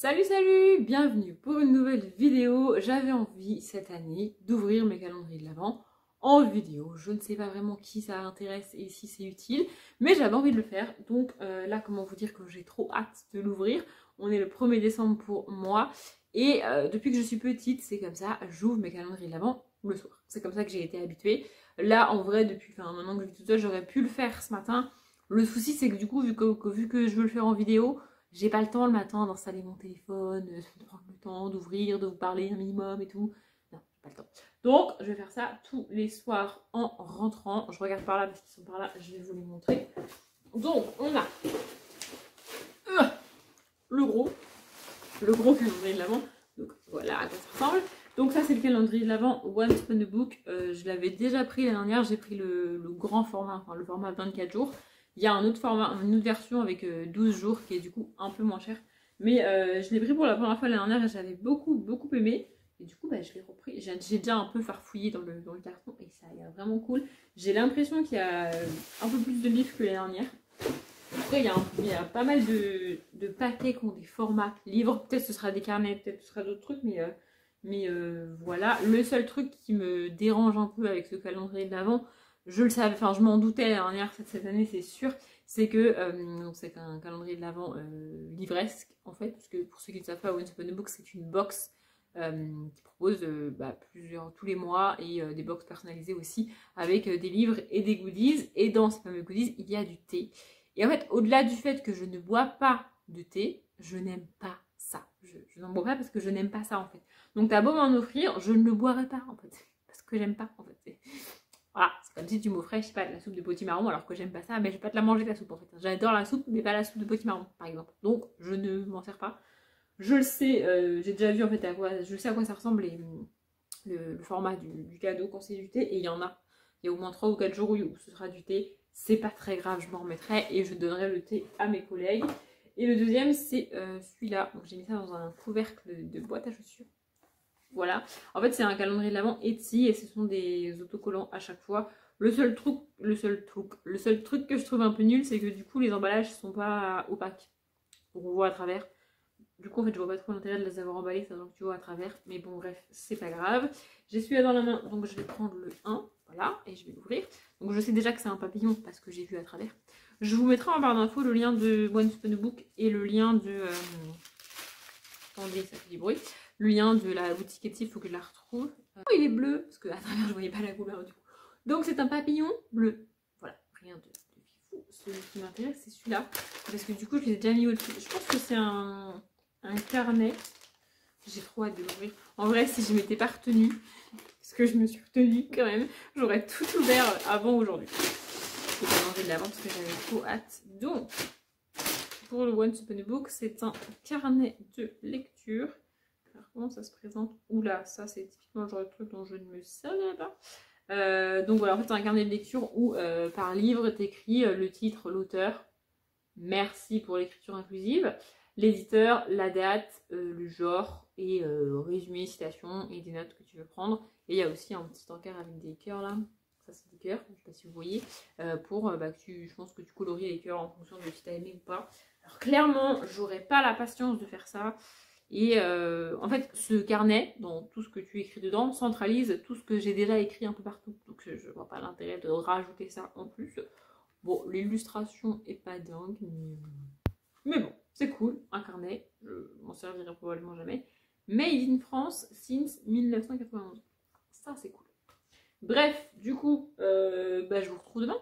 Salut salut, bienvenue pour une nouvelle vidéo. J'avais envie cette année d'ouvrir mes calendriers de l'Avent en vidéo. Je ne sais pas vraiment qui ça intéresse et si c'est utile, mais j'avais envie de le faire. Donc là, comment vous dire que j'ai trop hâte de l'ouvrir. On est le 1er décembre pour moi et depuis que je suis petite, c'est comme ça, j'ouvre mes calendriers de l'Avent le soir. C'est comme ça que j'ai été habituée. Là, en vrai, depuis maintenant que je vis toute seule, j'aurais pu le faire ce matin. Le souci, c'est que du coup, vu que je veux le faire en vidéo, j'ai pas le temps le matin d'installer mon téléphone, de prendre le temps d'ouvrir, de vous parler un minimum et tout. Non, j'ai pas le temps. Donc, je vais faire ça tous les soirs en rentrant. Je regarde par là parce qu'ils sont par là, je vais vous les montrer. Donc, on a le gros calendrier de l'Avent. Donc, voilà à quoi ça ressemble. Donc, ça, c'est le calendrier de l'Avent Once Upon a Book. Je l'avais déjà pris l'année dernière. J'ai pris le grand format, enfin le format 24 jours. Il y a un autre format, une autre version avec 12 jours qui est du coup un peu moins cher. Mais je l'ai pris pour la première fois l'année dernière et j'avais beaucoup aimé. Et du coup, je l'ai repris. J'ai déjà un peu farfouillé dans le carton et ça a l'air vraiment cool. J'ai l'impression qu'il y a un peu plus de livres que l'année dernière. Après, il y a pas mal de paquets qui ont des formats livres. Peut-être ce sera des carnets, peut-être ce sera d'autres trucs, mais voilà. Le seul truc qui me dérange un peu avec ce calendrier de l'Avent, je le savais, enfin je m'en doutais la dernière cette année, c'est sûr, c'est que c'est un calendrier de l'Avent livresque en fait, parce que pour ceux qui ne savent pas, Once Upon a Book c'est une box qui propose tous les mois et des box personnalisées aussi avec des livres et des goodies. Et dans ces fameux goodies, il y a du thé. Et en fait, au-delà du fait que je ne bois pas de thé, je n'aime pas ça. Je n'en bois pas parce que je n'aime pas ça en fait. Donc t'as beau m'en offrir, je ne le boirai pas en fait, parce que j'aime pas en fait. Voilà, c'est comme si tu m'offrais, je sais pas, de la soupe de potimarron alors que j'aime pas ça, mais je vais pas te la manger ta soupe en fait. J'adore la soupe, mais pas la soupe de potimarron par exemple. Donc je ne m'en sers pas. Je le sais, j'ai déjà vu en fait je sais à quoi ça ressemble le format du cadeau quand c'est du thé, et il y en a. Il y a au moins 3 ou 4 jours où ce sera du thé. C'est pas très grave, je m'en remettrai et je donnerai le thé à mes collègues. Et le deuxième, c'est celui-là. Donc j'ai mis ça dans un couvercle de boîte à chaussures. Voilà. En fait, c'est un calendrier de l'Avent Etsy et ce sont des autocollants à chaque fois. Le seul truc que je trouve un peu nul, c'est que du coup, les emballages sont pas opaques. Donc on voit à travers. Du coup, en fait, je vois pas trop l'intérêt de les avoir emballés, sachant que tu vois à travers. Mais bon, bref, c'est pas grave. J'ai celui-là dans la main, donc je vais prendre le 1. Voilà, et je vais l'ouvrir. Donc je sais déjà que c'est un papillon parce que j'ai vu à travers. Je vous mettrai en barre d'infos le lien de Once Upon a Book et le lien de... Attendez, ça fait du bruit. Le lien de la boutique Etsy, il faut que je la retrouve. Oh, il est bleu, parce qu'à travers, je voyais pas la couleur du coup. Donc c'est un papillon bleu. Voilà, rien de fifou. Celui qui m'intéresse, c'est celui-là. Parce que du coup, je l'ai déjà mis au-dessus. Je pense que c'est un carnet. J'ai trop hâte de l'ouvrir. En vrai, si je m'étais pas retenue, parce que je me suis retenue quand même, j'aurais tout ouvert avant aujourd'hui. Je vais pas manger de l'avant parce que j'avais trop hâte. Donc, pour le Once Upon a Book, c'est un carnet de lecture. Alors, comment ça se présente? Oula, ça c'est typiquement le genre de truc dont je ne me savais pas. Donc voilà, en fait c'est un carnet de lecture où par livre t'écris le titre, l'auteur, merci pour l'écriture inclusive, l'éditeur, la date, le genre et résumé, citation et des notes que tu veux prendre. Et il y a aussi un petit encart avec des cœurs là. Ça c'est des cœurs, je ne sais pas si vous voyez, pour je pense que tu colories les cœurs en fonction de si tu as aimé ou pas. Alors clairement, j'aurais pas la patience de faire ça. Et en fait, ce carnet, dans tout ce que tu écris dedans, centralise tout ce que j'ai déjà écrit un peu partout. Donc je vois pas l'intérêt de rajouter ça en plus. Bon, l'illustration est pas dingue, mais bon, c'est cool, un carnet. Je m'en servirai probablement jamais. Made in France since 1991. Ça, c'est cool. Bref, du coup, je vous retrouve demain.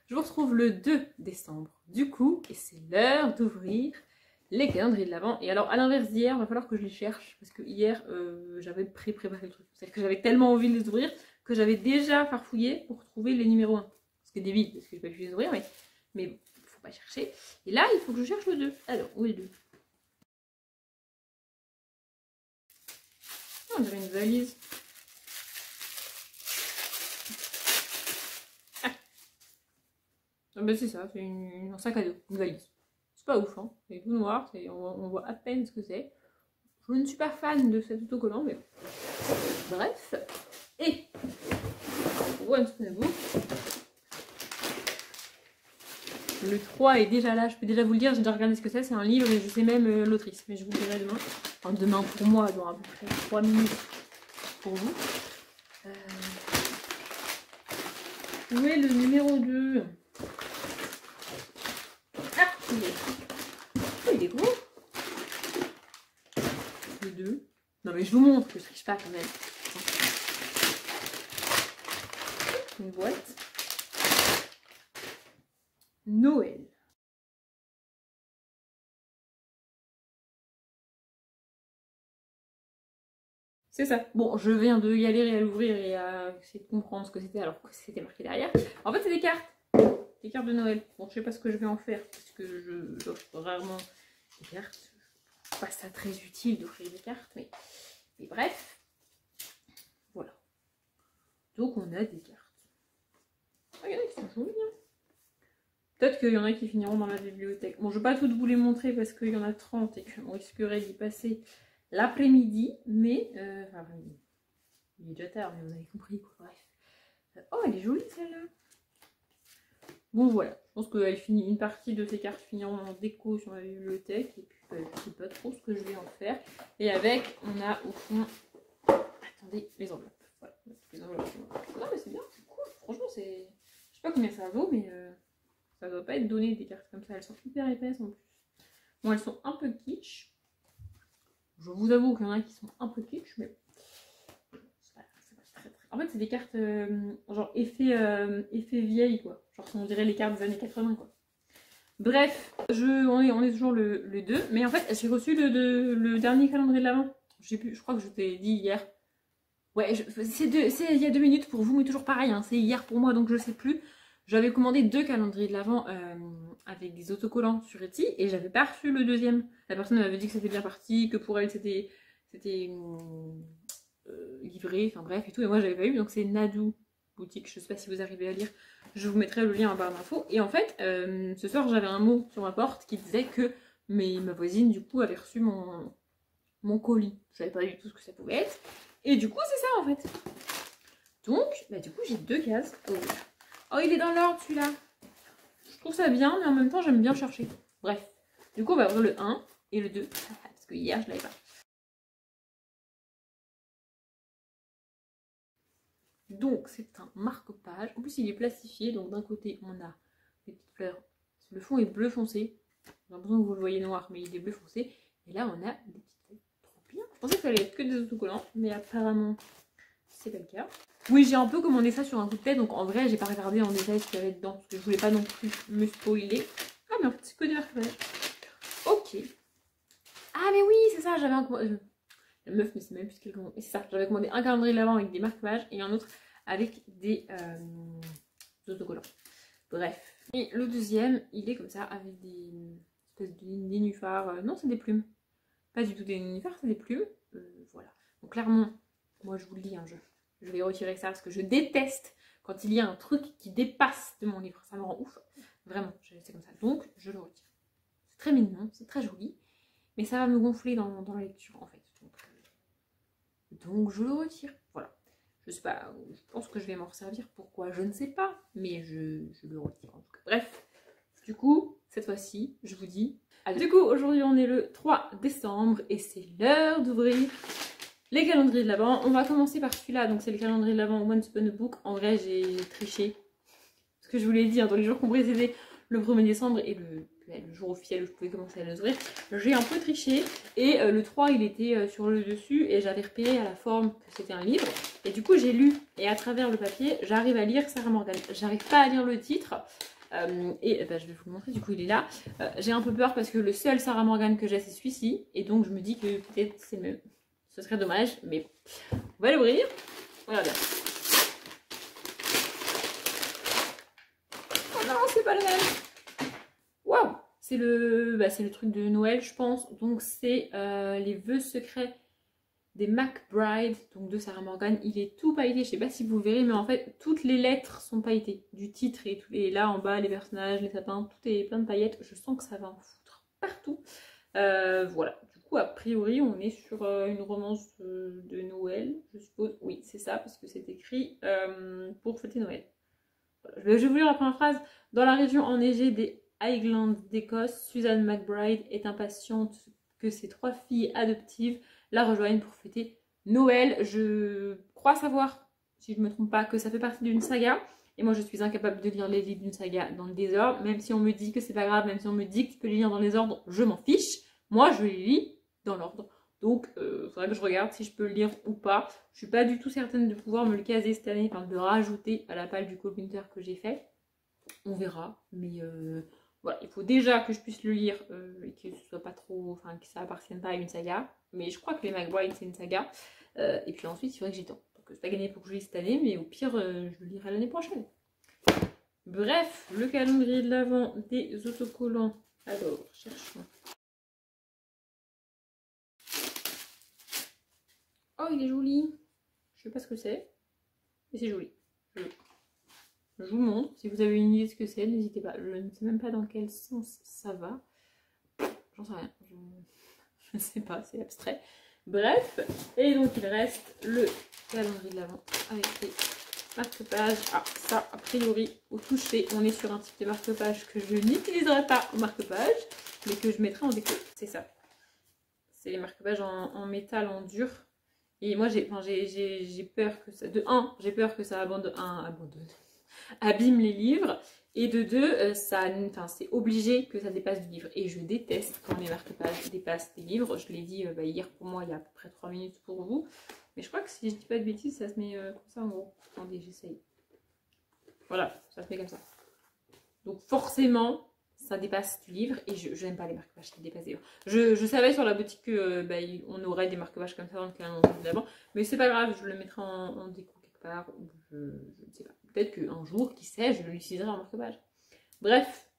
Je vous retrouve le 2 décembre, du coup, et c'est l'heure d'ouvrir les calendriers de l'Avent. Et alors, à l'inverse d'hier, il va falloir que je les cherche, parce que hier, j'avais préparé le truc. C'est-à-dire que j'avais tellement envie de les ouvrir que j'avais déjà farfouillé pour trouver les numéros 1. Parce que des vides, parce que j'ai pas pu les ouvrir, mais bon, faut pas chercher. Et là, il faut que je cherche le 2. Alors, où est le 2? On dirait une valise. Ah ben c'est ça, c'est un sac à dos, une valise. C'est pas ouf, hein. C'est tout noir, on voit à peine ce que c'est. Je ne suis pas fan de cet autocollant, mais bon. Bref. Et Once Upon a Book. Le 3 est déjà là, je peux déjà vous le dire, j'ai déjà regardé ce que c'est un livre et je sais même l'autrice. Mais je vous le dirai demain. Enfin, demain pour moi, dans à peu près 3 minutes pour vous. Où est le numéro 2? Ah, il est. Oh, il est gros. Le 2. Non mais je vous montre que je triche pas quand même. Une boîte. Noël. C'est ça. Bon, je viens de galérer à l'ouvrir et à essayer de comprendre ce que c'était alors que c'était marqué derrière. En fait, c'est des cartes. Des cartes de Noël. Bon, je sais pas ce que je vais en faire parce que j'offre rarement des cartes. Je trouve pas ça très utile d'offrir des cartes, mais bref. Voilà. Donc, on a des cartes. Oh, il y en a qui sont jolies, hein. Peut-être qu'il y en a qui finiront dans la bibliothèque. Bon, je ne vais pas toutes vous les montrer parce qu'il y en a 30 et qu'on risquerait d'y passer l'après-midi. Mais, enfin, l'après-midi. Il est déjà tard, mais vous avez compris, quoi. Bref. Oh, elle est jolie, celle-là. Bon, voilà. Je pense qu'elle finit, une partie de ces cartes finiront en déco sur la bibliothèque. Et puis, je ne sais pas trop ce que je vais en faire. Et avec, on a au fond... Attendez, les enveloppes. Voilà. Les enveloppes. Non, mais c'est bien, c'est cool. Franchement, c'est... Je sais pas combien ça vaut, mais... Ça doit pas être donné des cartes comme ça, elles sont hyper épaisses en plus. Bon, elles sont un peu kitsch. Je vous avoue qu'il y en a qui sont un peu kitsch, mais c'est pas très très. En fait, c'est des cartes genre effet vieille quoi. Genre on dirait les cartes des années 80 quoi. Bref, on est toujours le 2, mais en fait j'ai reçu le dernier calendrier de l'Avent. Je sais plus, je crois que je t'ai dit hier. Ouais, c'est il y a 2 minutes pour vous, mais toujours pareil, hein, c'est hier pour moi donc je sais plus. J'avais commandé 2 calendriers de l'Avent avec des autocollants sur Etsy et j'avais pas reçu le deuxième. La personne m'avait dit que c'était bien parti, que pour elle c'était livré, enfin bref et tout. Et moi j'avais pas eu, donc c'est Nadou boutique, je sais pas si vous arrivez à lire. Je vous mettrai le lien en barre d'infos. Et en fait, ce soir j'avais un mot sur ma porte qui disait que ma voisine du coup avait reçu mon colis. Je savais pas du tout ce que ça pouvait être. Et du coup c'est ça en fait. Donc, bah, du coup j'ai 2 cases à ouvrir. Oh, il est dans l'ordre celui-là. Je trouve ça bien, mais en même temps, j'aime bien chercher. Bref. Du coup, on va ouvrir le 1 et le 2. Parce que hier, je l'avais pas. Donc, c'est un marque-page. En plus, il est plastifié. Donc, d'un côté, on a des petites fleurs. Le fond est bleu foncé. J'ai l'impression que vous le voyez noir, mais il est bleu foncé. Et là, on a des petites feuilles. Trop bien. Je pensais que ça allait être que des autocollants, mais apparemment, c'est pas le cas. Oui, j'ai un peu commandé ça sur un coup de tête, donc en vrai, j'ai pas regardé en détail ce qu'il y avait dedans, parce que je voulais pas non plus me spoiler. Ah, mais en fait, c'est que des marque-pages. Ok. Ah, mais oui, c'est ça, j'avais un... La meuf, mais c'est même plus qu'elle commande. C'est ça, j'avais commandé un calendrier de l'Avent avec des marque-pages et un autre avec des autocollants. Bref. Et le deuxième, il est comme ça, avec des espèces de nénuphars. Non, c'est des plumes. Pas du tout des nénuphars, c'est des plumes. Voilà. Donc clairement, moi je vous le dis, hein, je vais retirer ça parce que je déteste quand il y a un truc qui dépasse de mon livre. Ça me rend ouf. Vraiment, c'est comme ça. Donc, je le retire. C'est très mignon, c'est très joli. Mais ça va me gonfler dans la lecture, en fait. Donc je le retire. Voilà. Je sais pas, je pense que je vais m'en resservir. Pourquoi? Je ne sais pas. Mais je le retire, en tout cas. Bref. Du coup, cette fois-ci, je vous dis... Du coup, aujourd'hui, on est le 3 décembre et c'est l'heure d'ouvrir les calendriers de l'Avent. On va commencer par celui-là. Donc, c'est le calendrier de l'Avent Once Upon a Book. En vrai, j'ai triché. Parce que je vous l'ai dit, hein, dans les jours qu'on précédait le 1er décembre et le jour officiel où je pouvais commencer à les ouvrir, j'ai un peu triché. Et le 3, il était sur le dessus et j'avais repéré à la forme que c'était un livre. Et du coup, j'ai lu. Et à travers le papier, j'arrive à lire Sarah Morgan. J'arrive pas à lire le titre. Et bah, je vais vous le montrer, du coup il est là. J'ai un peu peur parce que le seul Sarah Morgan que j'ai c'est celui-ci. Et donc je me dis que peut-être ce serait dommage. Mais bon, on va l'ouvrir. Regardez. Oh non, c'est pas le même. Waouh. C'est le truc de Noël je pense. Donc c'est les vœux secrets des McBride, donc de Sarah Morgan. Il est tout pailleté, je sais pas si vous verrez, mais en fait toutes les lettres sont pailletées du titre et là en bas les personnages, les sapins, tout est plein de paillettes. Je sens que ça va en foutre partout. Voilà, du coup a priori on est sur une romance de Noël, je suppose. Oui, c'est ça, parce que c'est écrit pour fêter Noël. Voilà. Je vais vous lire la première phrase. Dans la région enneigée des Highland d'Écosse, Susan McBride est impatiente que ses 3 filles adoptives la rejoignent pour fêter Noël. Je crois savoir, si je ne me trompe pas, que ça fait partie d'une saga. Et moi, je suis incapable de lire les livres d'une saga dans le désordre. Même si on me dit que c'est pas grave, même si on me dit que tu peux les lire dans les ordres, je m'en fiche. Moi, je les lis dans l'ordre. Donc, il faudrait que je regarde si je peux le lire ou pas. Je suis pas du tout certaine de pouvoir me le caser cette année, enfin de le rajouter à la palle du Cold Winter que j'ai fait. On verra. Mais voilà, il faut déjà que je puisse le lire et que ce soit pas trop, enfin que ça appartienne pas à une saga. Mais je crois que les McBride c'est une saga. Et puis ensuite, il faudrait que j'y tente. Donc, c'est pas gagné pour que je lise cette année, mais au pire, je le lirai l'année prochaine. Bref, le calendrier de l'Avent des autocollants. Alors, cherchons. Oh, il est joli. Je sais pas ce que c'est, mais c'est joli. Je vous montre. Si vous avez une idée de ce que c'est, n'hésitez pas. Je ne sais même pas dans quel sens ça va. J'en sais rien. Je ne sais pas, c'est abstrait. Bref, et donc il reste le calendrier de l'Avent avec les marque-pages. Ah, ça, a priori, au toucher, on est sur un type de marque-page que je n'utiliserai pas en marque-page, mais que je mettrai en déco. C'est ça. C'est les marque-pages en métal, en dur. Et moi, j'ai peur que ça... De 1, j'ai peur que ça abîme les livres. Et de 2, c'est obligé que ça dépasse du livre. Et je déteste quand les marque-pages dépassent des livres. Je l'ai dit hier pour moi, il y a à peu près 3 minutes pour vous. Mais je crois que si je dis pas de bêtises, ça se met comme ça en gros. Attendez, j'essaye. Voilà, ça se met comme ça. Donc forcément, ça dépasse du livre. Et je n'aime pas les marque-pages qui dépassent des livres. Je savais sur la boutique que on aurait des marque-pages comme ça dans le calendrier d'avant. Mais c'est pas grave, je le mettrai en déco quelque part. Je ne sais pas. Peut-être qu'un jour, qui sait, je l'utiliserai en marque-page. Bref,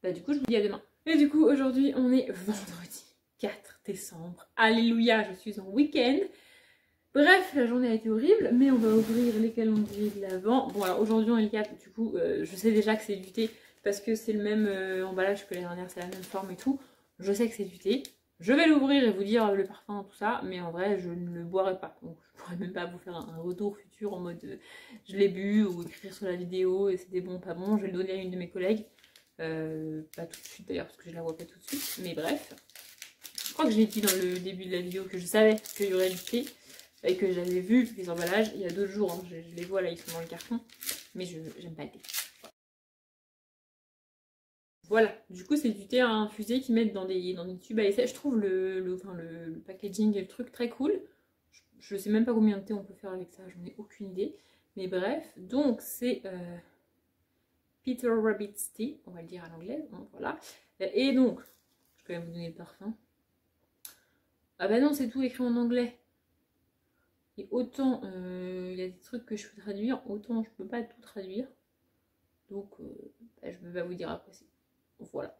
du coup, je vous dis à demain. Et du coup, aujourd'hui, on est vendredi 4 décembre. Alléluia, je suis en week-end. Bref, la journée a été horrible, mais on va ouvrir les calendriers de l'Avent. Bon, alors aujourd'hui, on est le 4, du coup, je sais déjà que c'est du thé, parce que c'est le même emballage que les dernières, c'est la même forme et tout. Je sais que c'est du thé. Je vais l'ouvrir et vous dire le parfum, tout ça, mais en vrai, je ne le boirai pas. Donc, je pourrais même pas vous faire un retour futur en mode je l'ai bu ou écrire sur la vidéo et c'était bon, pas bon. Je vais le donner à une de mes collègues. Pas tout de suite d'ailleurs, parce que je la vois pas tout de suite, mais bref. Je crois que je l'ai dit dans le début de la vidéo que je savais qu'il y aurait du thé et que j'avais vu les emballages il y a 2 jours. Hein. Je les vois là, ils sont dans le carton, mais je j'aime pas le thé. Voilà, du coup c'est du thé à infuser qu'ils mettent dans des tubes à essai. Je trouve le packaging et le truc très cool. Je sais même pas combien de thé on peut faire avec ça, j'en ai aucune idée. Mais bref, donc c'est Peter Rabbit's Tea, on va le dire à l'anglais, hein, voilà. Et donc, je vais quand même vous donner le parfum. Ah bah non, c'est tout écrit en anglais. Et autant il y a des trucs que je peux traduire, autant je peux pas tout traduire. Donc je peux pas vous dire après. Voilà.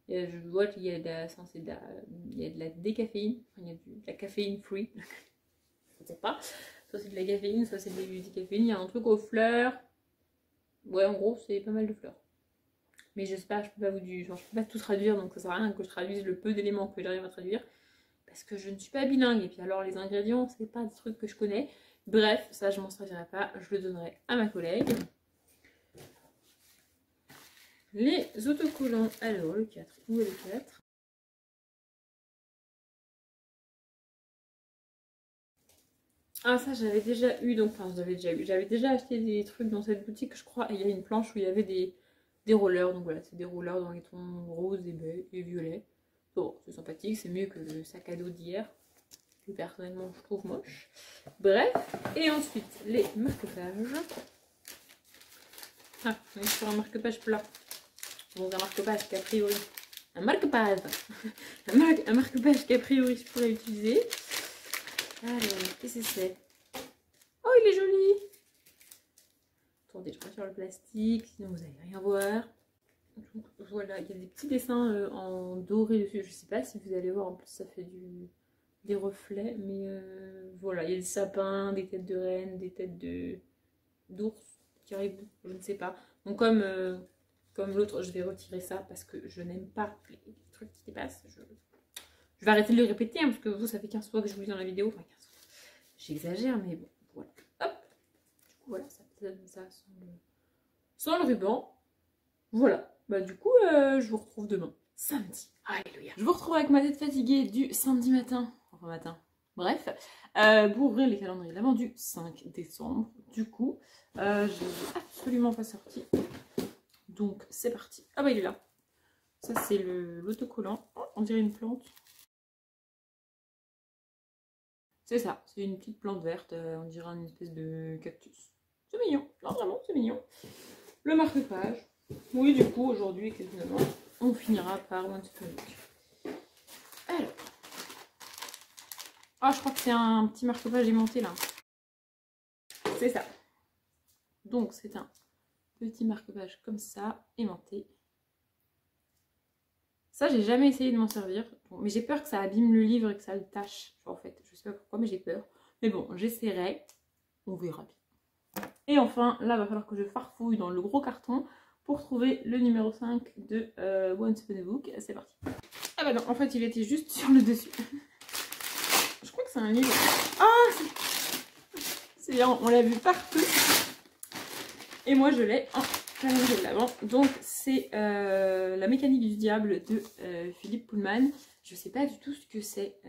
Et je vois qu'il y a de la décaféine, enfin, il y a de la caféine free. Je ne sais pas. Soit c'est de la caféine, soit c'est du décaféine. Il y a un truc aux fleurs. Ouais, en gros, c'est pas mal de fleurs. Mais je sais pas, je peux pas tout traduire, donc ça sert à rien que je traduise le peu d'éléments que j'arrive à traduire. Parce que je ne suis pas bilingue. Et puis alors, les ingrédients, c'est pas des trucs que je connais. Bref, ça, je m'en servirai pas. Je le donnerai à ma collègue. Les autocollants. Alors, le 4. Où est le 4? Ah, ça, j'avais déjà eu. Donc, enfin, j'avais déjà acheté des trucs dans cette boutique, je crois. Et il y a une planche où il y avait des rollers. Donc voilà, c'est des rollers dans les tons roses et violets. Bon, c'est sympathique. C'est mieux que le sac à dos d'hier, que personnellement, je trouve moche. Bref. Et ensuite, les marque-pages. Ah, on est sur un marque-page plat. Donc un marque-page qu'a priori, un marque-page qu'a priori je pourrais utiliser. Alors, qu'est-ce que c'est? Oh, il est joli! Attendez, je retire le plastique, sinon vous n'allez rien voir. Donc, voilà, il y a des petits dessins en doré dessus. Je sais pas si vous allez voir, en plus ça fait des reflets, mais voilà, il y a des sapins, des têtes de rennes, des têtes d'ours, caribou, je ne sais pas. Donc comme l'autre, je vais retirer ça parce que je n'aime pas les trucs qui dépassent. Je vais arrêter de le répéter hein, parce que vous, ça fait 15 fois que je vous dis dans la vidéo. Enfin, 15 fois. J'exagère, mais bon, voilà. Hop. Du coup, voilà, ça sans le ruban. Voilà, bah du coup, je vous retrouve demain, samedi. Alléluia. Je vous retrouve avec ma tête fatiguée du samedi matin, enfin matin, bref, pour ouvrir les calendriers de l'Avent du 5 décembre. Du coup, je ne l'ai absolument pas sorti, donc c'est parti. Ah bah il est là. Ça c'est l'autocollant, oh, on dirait une plante. C'est ça, c'est une petite plante verte, on dirait une espèce de cactus. C'est mignon, non vraiment c'est mignon. Le marque-page. Oui, du coup, aujourd'hui, quasiment, on finira par Once Upon a Book. Alors. Ah, je crois que c'est un petit marque-page aimanté, là. C'est ça. Donc, c'est un petit marque-page comme ça, aimanté. Ça, j'ai jamais essayé de m'en servir. Bon, mais j'ai peur que ça abîme le livre et que ça le tâche. En fait, je sais pas pourquoi, mais j'ai peur. Mais bon, j'essaierai. On verra bien. Et enfin, là, il va falloir que je farfouille dans le gros carton pour trouver le numéro 5 de Once Upon a Book. C'est parti. Ah bah non, en fait il était juste sur le dessus. Je crois que c'est un livre. Ah, c'est bien, on l'a vu partout. Et moi je l'ai en calendrier de l'Avent. Donc c'est La mécanique du diable de Philippe Pullman. Je sais pas du tout ce que c'est.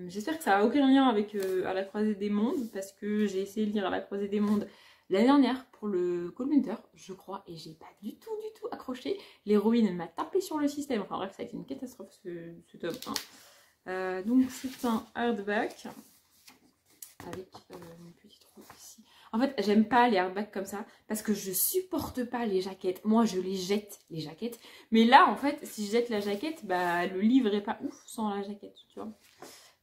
J'espère que ça n'a aucun lien avec À la croisée des mondes, parce que j'ai essayé de lire À la croisée des mondes l'année dernière pour le Coldwinter, je crois, et j'ai pas du tout accroché. L'héroïne m'a tapé sur le système. Enfin bref, ça a été une catastrophe ce tome 1. Donc c'est un hardback avec une petite roue ici. En fait, j'aime pas les hardbacks comme ça parce que je supporte pas les jaquettes. Moi, je les jette, les jaquettes. Mais là, en fait, si je jette la jaquette, bah le livre est pas ouf sans la jaquette, tu vois.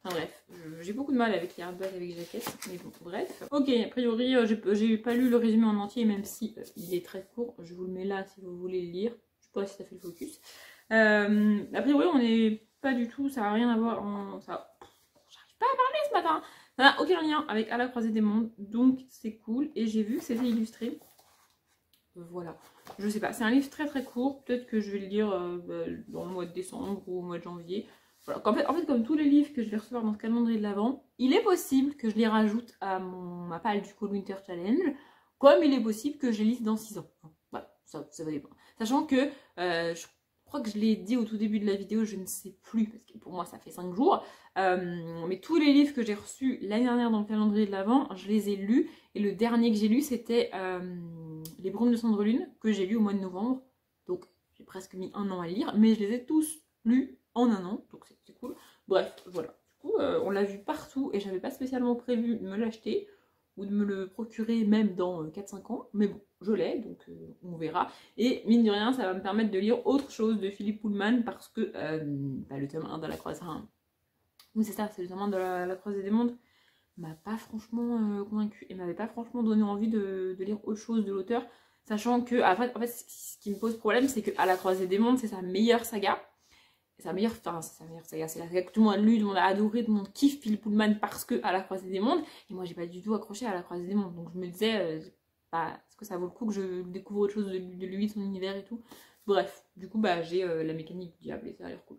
Enfin bref, j'ai beaucoup de mal avec les hardbacks avec jaquette, mais bon, bref. Ok, a priori, j'ai pas lu le résumé en entier, même si il est très court. Je vous le mets là si vous voulez le lire. Je sais pas si ça fait le focus. A priori, on est pas du tout, ça a rien à voir en... J'arrive pas à parler ce matin. Ça n'a aucun lien avec À la croisée des mondes, donc c'est cool. Et j'ai vu que c'était illustré. Voilà, je sais pas, c'est un livre très court. Peut-être que je vais le lire dans le mois de décembre ou au mois de janvier. Voilà. En fait, comme tous les livres que je vais recevoir dans ce calendrier de l'Avent, il est possible que je les rajoute à ma palle du Coldwinter Challenge, comme il est possible que je les lise dans 6 ans. Voilà, ça va dépendre. Sachant que je crois que je l'ai dit au tout début de la vidéo, je ne sais plus, parce que pour moi ça fait 5 jours. Mais tous les livres que j'ai reçus l'année dernière dans le calendrier de l'Avent, je les ai lus. Et le dernier que j'ai lu, c'était Les Brumes de Cendrelune, que j'ai lu au mois de novembre. Donc j'ai presque mis 1 an à lire, mais je les ai tous lus en 1 an, donc c'est cool. Bref, voilà. Du coup, on l'a vu partout et j'avais pas spécialement prévu de me l'acheter ou de me le procurer même dans 4-5 ans. Mais bon, je l'ai, donc on verra. Et mine de rien, ça va me permettre de lire autre chose de Philippe Pullman parce que le tome 1 de la croisée... Oui, c'est ça, c'est le tome 1 de la croisée des mondes. M'a pas franchement convaincue et m'avait pas franchement donné envie de lire autre chose de l'auteur. Sachant que, en fait, ce qui me pose problème, c'est que À la croisée des mondes, c'est sa meilleure saga. C'est sa meilleure saga, c'est la saga que tout le monde a lu, tout le monde a adoré, tout le monde kiffe Philippe Pullman parce que À la croisée des mondes. Et moi, j'ai pas du tout accroché à La croisée des mondes. Donc je me disais, est-ce que ça vaut le coup que je découvre autre chose de lui, de son univers et tout. Bref, du coup, j'ai La mécanique du diable et ça a l'air cool.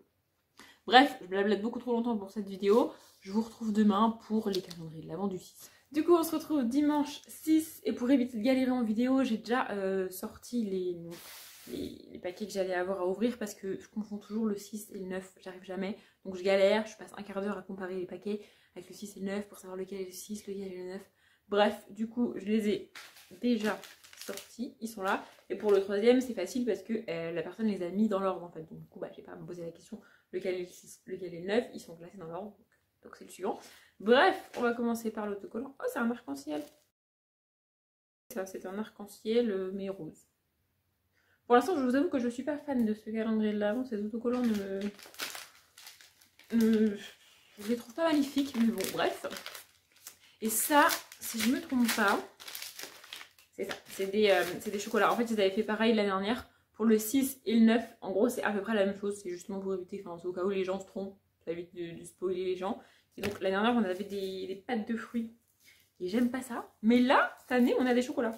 Bref, je blablate beaucoup trop longtemps pour cette vidéo. Je vous retrouve demain pour les calendriers de l'Avent du 6. Du coup, on se retrouve dimanche 6. Et pour éviter de galérer en vidéo, j'ai déjà sorti les paquets que j'allais avoir à ouvrir parce que je confonds toujours le 6 et le 9. J'arrive jamais. Donc je galère, je passe un quart d'heure à comparer les paquets avec le 6 et le 9 pour savoir lequel est le 6, lequel est le 9. Bref, du coup, je les ai déjà sortis. Ils sont là. Et pour le troisième, c'est facile parce que la personne les a mis dans l'ordre en fait. Donc du coup, j'ai pas à me poser la question. Lequel est le 6, lequel est le 9, ils sont classés dans l'ordre, donc c'est le suivant. Bref, on va commencer par l'autocollant. Oh, c'est un arc-en-ciel. Ça, c'est un arc-en-ciel, mais rose. Pour l'instant, je vous avoue que je suis pas fan de ce calendrier de l'Avent. Ces autocollants je les trouve pas magnifiques, mais bon, bref. Et ça, si je me trompe pas, c'est ça, c'est des chocolats. En fait, ils avaient fait pareil l'année dernière. Pour le 6 et le 9, en gros, c'est à peu près la même chose. C'est justement pour éviter, enfin, c'est au cas où les gens se trompent. Ça évite de spoiler les gens. Et donc, l'année dernière, on avait des pâtes de fruits. Et j'aime pas ça. Mais là, cette année, on a des chocolats.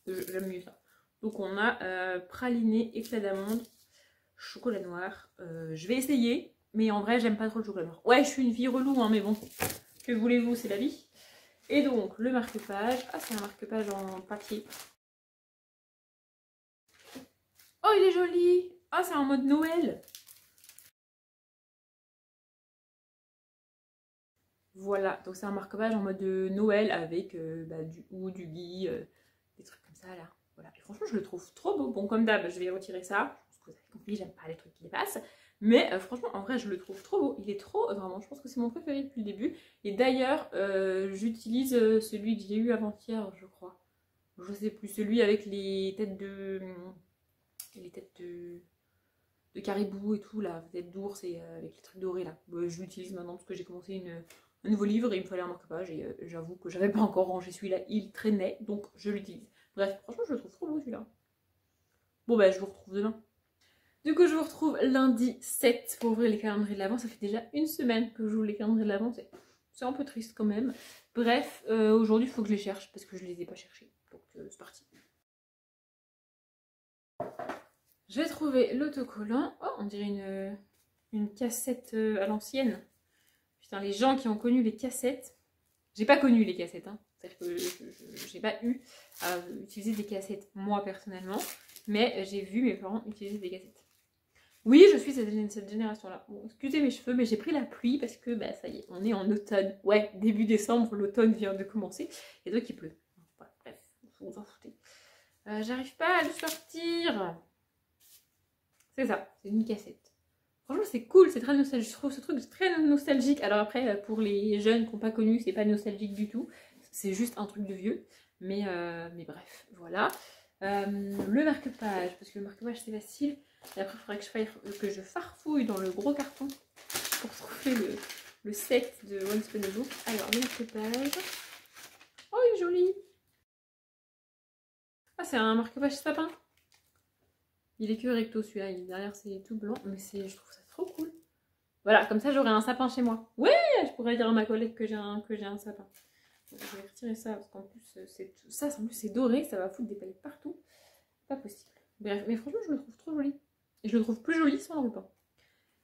J'aime mieux ça. Donc, on a praliné, éclat d'amande, chocolat noir. Je vais essayer. Mais en vrai, j'aime pas trop le chocolat noir. Ouais, je suis une fille relou, hein, mais bon. Que voulez-vous, c'est la vie. Et donc, le marque-page. Ah, c'est un marque-page en papier. Oh, il est joli. Ah, c'est en mode Noël. Voilà, donc c'est un marque-page en mode Noël avec du ou, du gui, des trucs comme ça là. Voilà, et franchement je le trouve trop beau. Bon, comme d'hab, je vais retirer ça. Je pense que vous avez compris, j'aime pas les trucs qui dépassent. Mais franchement, en vrai, je le trouve trop beau. Il est trop, vraiment, je pense que c'est mon préféré depuis le début. Et d'ailleurs, j'utilise celui que j'ai eu avant-hier, je crois. Je sais plus, celui avec les têtes de... Les têtes de caribou et tout, là, têtes d'ours et avec les trucs dorés là. Je l'utilise maintenant parce que j'ai commencé un nouveau livre et il me fallait un marque-page et j'avoue que j'avais pas encore rangé celui-là, il traînait, donc je l'utilise. Bref, franchement, je le trouve trop beau celui-là. Bon, bah, je vous retrouve demain. Du coup, je vous retrouve lundi 7 pour ouvrir les calendriers de l'Avent. Ça fait déjà une semaine que j'ouvre les calendriers de l'Avent. C'est un peu triste quand même. Bref, aujourd'hui, il faut que je les cherche parce que je les ai pas cherchés. Donc, c'est parti. Je vais trouver l'autocollant. Oh, on dirait une cassette à l'ancienne. Putain, les gens qui ont connu les cassettes. J'ai pas connu les cassettes, hein. C'est-à-dire que j'ai pas eu à utiliser des cassettes, moi personnellement. Mais j'ai vu mes parents utiliser des cassettes. Oui, je suis cette génération-là. Bon, excusez mes cheveux, mais j'ai pris la pluie parce que, bah, ça y est, on est en automne. Ouais, début décembre, l'automne vient de commencer. Et donc, il pleut. Voilà, bref, vous en foutez. J'arrive pas à le sortir. C'est ça, c'est une cassette. Franchement, c'est cool, c'est très nostalgique. Je trouve ce truc très nostalgique. Alors après, pour les jeunes qui n'ont pas connu, c'est pas nostalgique du tout. C'est juste un truc de vieux. Mais bref, voilà. Le marque-page, parce que le marque-page c'est facile. Et après, il faudrait que je farfouille dans le gros carton pour trouver le set de Once Upon a Book. Alors, le marque-page. Oh, il est joli. Ah, c'est un marque-page sapin. Il est que recto celui-là, derrière c'est tout blanc, mais je trouve ça trop cool. Voilà, comme ça j'aurai un sapin chez moi. Ouais, je pourrais dire à ma collègue que j'ai un sapin. Donc, je vais retirer ça parce qu'en plus en plus c'est doré, ça va foutre des paillettes partout. Pas possible. Bref, mais franchement je le trouve trop joli. Et je le trouve plus joli sans le ruban.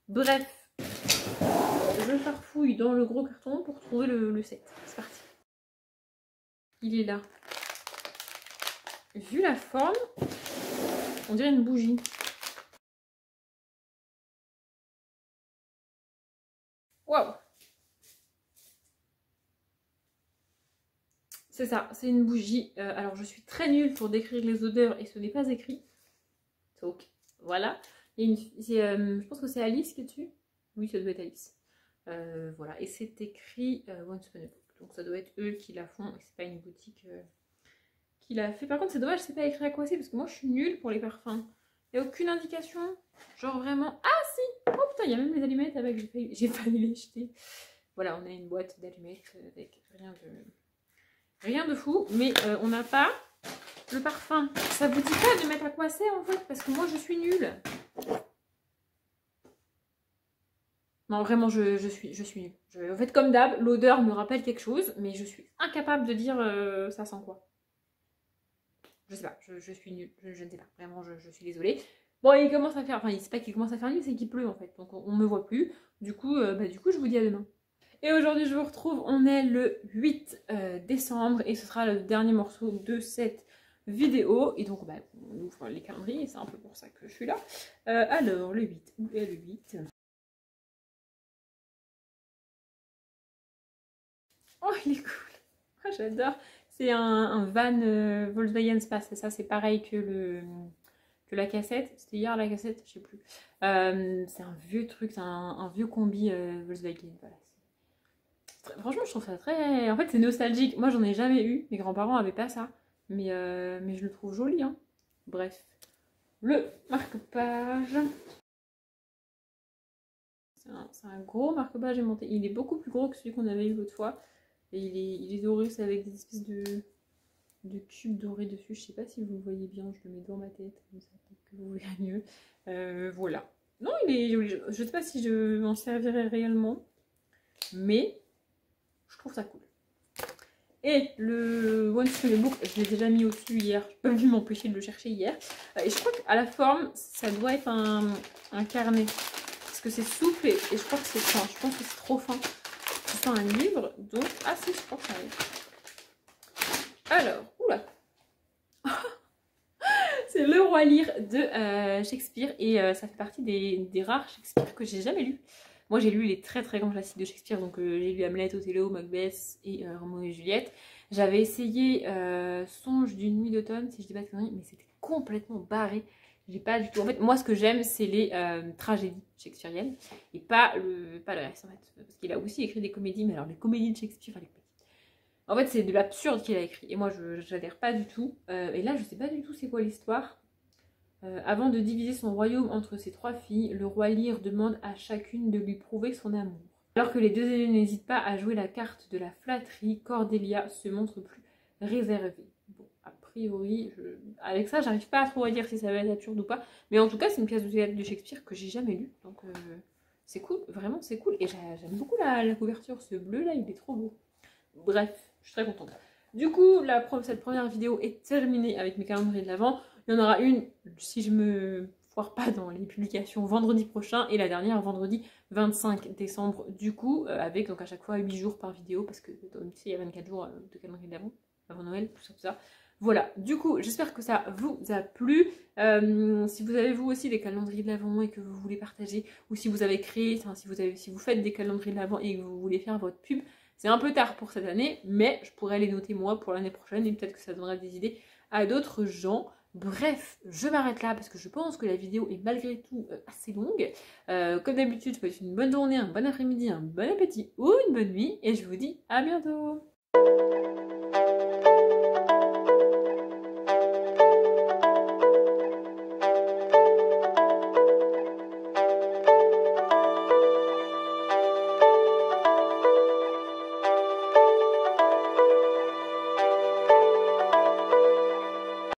Bref, je farfouille dans le gros carton pour trouver le set. C'est parti. Il est là. Vu la forme, on dirait une bougie. Waouh! C'est ça, c'est une bougie. Alors je suis très nulle pour décrire les odeurs et ce n'est pas écrit. Donc voilà. Je pense que c'est Alice qui est dessus. Oui, ça doit être Alice. Voilà, et c'est écrit Once Upon a Book. Donc ça doit être eux qui la font et c'est pas une boutique qui l'a fait. Par contre, c'est dommage, c'est pas écrit à quoi c'est parce que moi je suis nulle pour les parfums. Il n'y a aucune indication. Genre vraiment. Ah si! Oh putain, il y a même les allumettes avec. J'ai failli les jeter. Voilà, on a une boîte d'allumettes avec rien de fou, mais on n'a pas le parfum. Ça vous dit pas de mettre à quoi c'est en fait, parce que moi je suis nulle. Non, vraiment, je suis nulle. En fait, comme d'hab, l'odeur me rappelle quelque chose, mais je suis incapable de dire ça sent quoi. Je sais pas, je suis nulle, je ne sais pas. Vraiment, je suis désolée. Bon, il commence à faire, enfin, c'est pas qu'il commence à faire nuit, c'est qu'il pleut en fait, donc on me voit plus. Du coup, je vous dis à demain. Et aujourd'hui, je vous retrouve, on est le 8 décembre et ce sera le dernier morceau de cette vidéo. Et donc, on ouvre les calendriers, c'est un peu pour ça que je suis là. Alors, le 8, où est le 8? Oh, il est cool. Oh, j'adore. C'est un van Volkswagen Space, c'est ça, c'est pareil que la cassette. C'était hier la cassette, je sais plus. C'est un vieux truc, c'est un vieux combi Volkswagen, voilà. Franchement, je trouve ça très... En fait, c'est nostalgique. Moi, j'en ai jamais eu. Mes grands-parents avaient pas ça. Mais je le trouve joli, hein. Bref. Le marque-page. C'est un gros marque-page aimanté. Il est beaucoup plus gros que celui qu'on avait eu l'autre fois. Et il est doré, c'est avec des espèces de cubes dorés dessus. Je sais pas si vous voyez bien. Je le mets dans ma tête. Comme ça, peut-être que vous voyez mieux. Voilà. Non, il est joli. Je sais pas si je m'en servirai réellement. Mais... je trouve ça cool. Et le Once Upon a Book, je l'ai déjà mis au-dessus hier. Je peux pas pu m'empêcher de le chercher hier. Et je crois qu'à la forme, ça doit être un carnet. Parce que c'est souple et je crois que c'est fin. Je pense que c'est trop fin. C'est un livre. Donc, ah si, je crois que ça arrive. Alors, oula. C'est le Roi Lear de Shakespeare et ça fait partie des rares Shakespeare que j'ai jamais lus. Moi j'ai lu les très très grands classiques de Shakespeare, donc j'ai lu Hamlet, Othello, Macbeth et Roméo et Juliette. J'avais essayé Songe d'une nuit d'automne, si je dis pas de conneries, mais c'était complètement barré. J'ai pas du tout. En fait, moi ce que j'aime, c'est les tragédies shakespeariennes et pas le reste en fait. Parce qu'il a aussi écrit des comédies, mais alors les comédies de Shakespeare, en fait, c'est de l'absurde qu'il a écrit. Et moi, je n'adhère pas du tout. Et là, je sais pas du tout c'est quoi l'histoire. Avant de diviser son royaume entre ses 3 filles, le roi Lear demande à chacune de lui prouver son amour. Alors que les 2 aînés n'hésitent pas à jouer la carte de la flatterie, Cordelia se montre plus réservée. Bon, a priori, avec ça, j'arrive pas à trop à dire si ça va être absurde ou pas. Mais en tout cas, c'est une pièce de théâtre de Shakespeare que j'ai jamais lue. Donc, c'est cool, vraiment, c'est cool. Et j'aime beaucoup la couverture, ce bleu là, il est trop beau. Bref, je suis très contente. Du coup, cette première vidéo est terminée avec mes calendriers de l'Avent. Il y en aura une, si je me foire pas dans les publications, vendredi prochain. Et la dernière, vendredi 25 décembre. Du coup, avec donc à chaque fois 8 jours par vidéo. Parce que il y a 24 jours de calendrier de l'Avent, avant Noël, tout ça. Voilà, du coup, j'espère que ça vous a plu. Si vous avez vous aussi des calendriers de l'Avent et que vous voulez partager, ou si vous avez créé, si vous faites des calendriers de l'Avent et que vous voulez faire votre pub, c'est un peu tard pour cette année, mais je pourrais les noter moi pour l'année prochaine et peut-être que ça donnera des idées à d'autres gens. Bref, je m'arrête là parce que je pense que la vidéo est malgré tout assez longue. Comme d'habitude, je vous souhaite une bonne journée, un bon après-midi, un bon appétit ou une bonne nuit et je vous dis à bientôt.